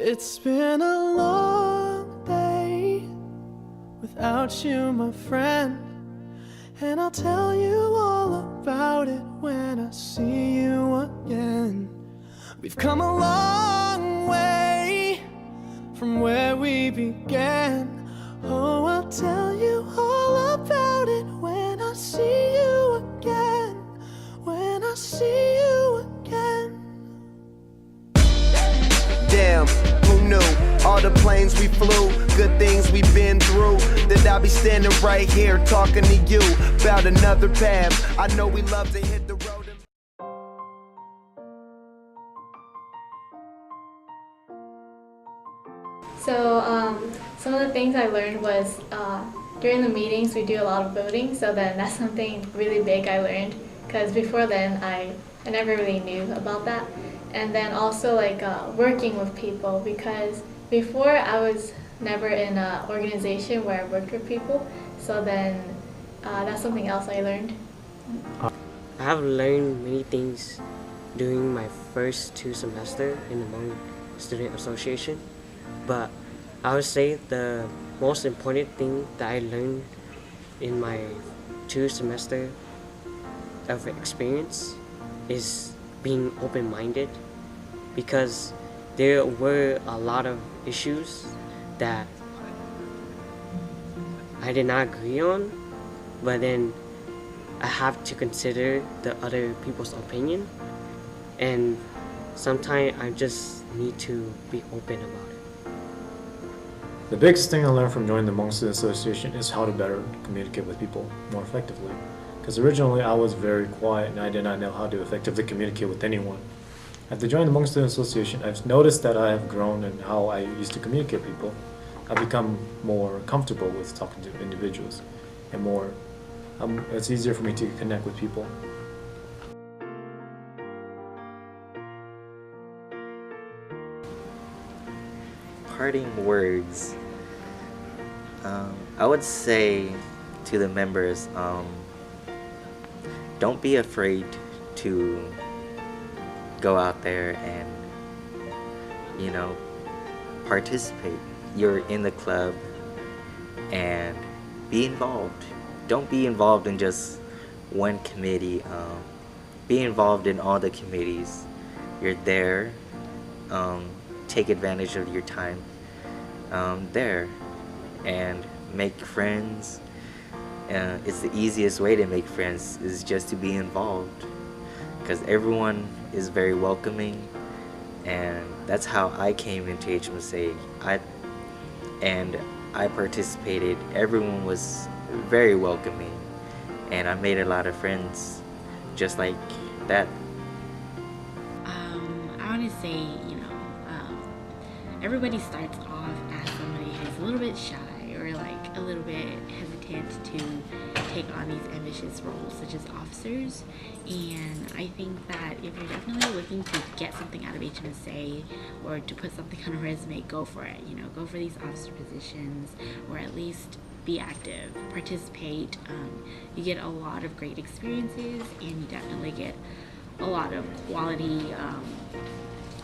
It's been a long day without you, my friend, and I'll tell you all about it when I see you again. We've come a long way from where we began. Oh, I'll tell you all about it when I see you again. When I see you again. Damn, who knew? All the planes we flew, good things we've been through. That I'll be standing right here talking to you about another path. I know we love to hit the road. So some of the things I learned was during the meetings we do a lot of voting, so then that's something really big I learned, because before then I never really knew about that. And then also like working with people, because before I was never in an organization where I worked with people, so then that's something else I learned. I have learned many things during my first 2 semesters in the Hmong Student Association, but I would say the most important thing that I learned in my 2 semesters of experience is being open-minded, because there were a lot of issues that I did not agree on, but then I have to consider the other people's opinion, and sometimes I just need to be open about it. The biggest thing I learned from joining the Hmong Student Association is how to better communicate with people more effectively. Because originally I was very quiet and I did not know how to effectively communicate with anyone. After joining the Hmong Student Association, I've noticed that I have grown in how I used to communicate with people. I've become more comfortable with talking to individuals, and it's easier for me to connect with people. Parting words. I would say to the members, don't be afraid to go out there and, participate. You're in the club, and be involved. Don't be involved in just one committee. Be involved in all the committees. You're there. Take advantage of your time there and make friends. It's the easiest way to make friends is just to be involved, because everyone is very welcoming, and that's how I came into HmSA. I participated. Everyone was very welcoming, and I made a lot of friends just like that. I want to say, everybody starts off as somebody who's a little bit shy or like a little bit hesitant to take on these ambitious roles such as officers, and I think that if you're definitely looking to get something out of HmSA or to put something on a resume, go for it. Go for these officer positions, or at least be active, participate. You get a lot of great experiences, and you definitely get a lot of quality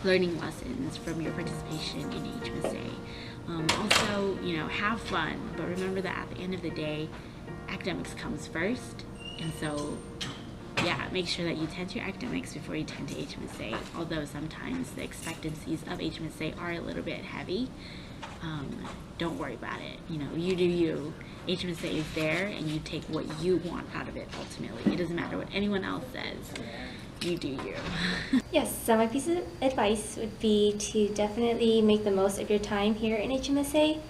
learning lessons from your participation in HmSA. Also, have fun, but remember that at the end of the day, academics comes first, and so make sure that you tend to your academics before you tend to HmSA, although sometimes the expectancies of HmSA are a little bit heavy. Don't worry about it. You do you. HmSA is there, and you take what you want out of it ultimately. It doesn't matter what anyone else says. You do you. Yes, so my piece of advice would be to definitely make the most of your time here in HmSA.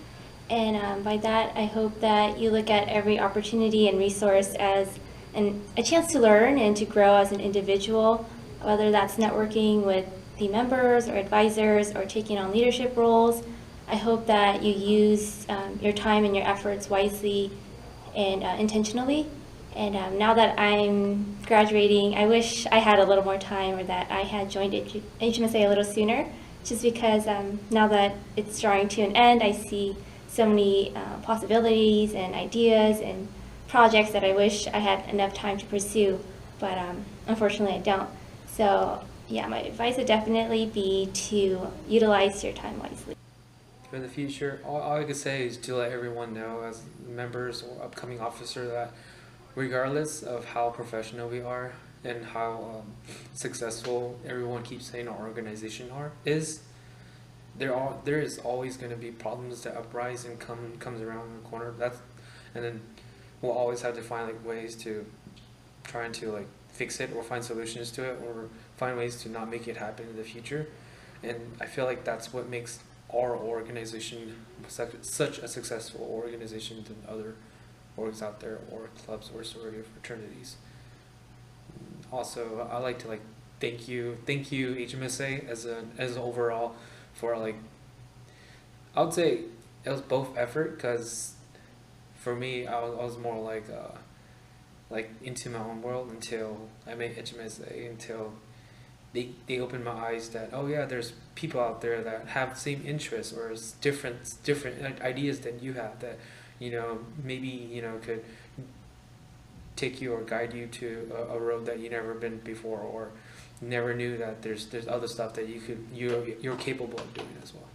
And by that, I hope that you look at every opportunity and resource as a chance to learn and to grow as an individual, whether that's networking with the members or advisors or taking on leadership roles. I hope that you use your time and your efforts wisely and intentionally. And now that I'm graduating, I wish I had a little more time, or that I had joined HmSA a little sooner, just because now that it's drawing to an end, I see so many possibilities and ideas and projects that I wish I had enough time to pursue, but unfortunately I don't. So yeah, my advice would definitely be to utilize your time wisely. For the future, all I could say is to let everyone know, as members or upcoming officer, that regardless of how professional we are and how successful everyone keeps saying our organization is, there is always going to be problems that uprise and comes around the corner. And then we'll always have to find like ways to trying to like fix it or find solutions to it or find ways to not make it happen in the future. And I feel like that's what makes our organization such a successful organization than other orgs out there, or clubs or sorority fraternities. Also, I like to thank you HmSA as an overall for I would say it was both effort, because for me I was more like into my own world until I made HmSA, until they opened my eyes that, oh yeah, there's people out there that have same interests or different ideas than you have, that maybe could take you or guide you to a road that you never been before, or never knew that there's other stuff that you're capable of doing as well.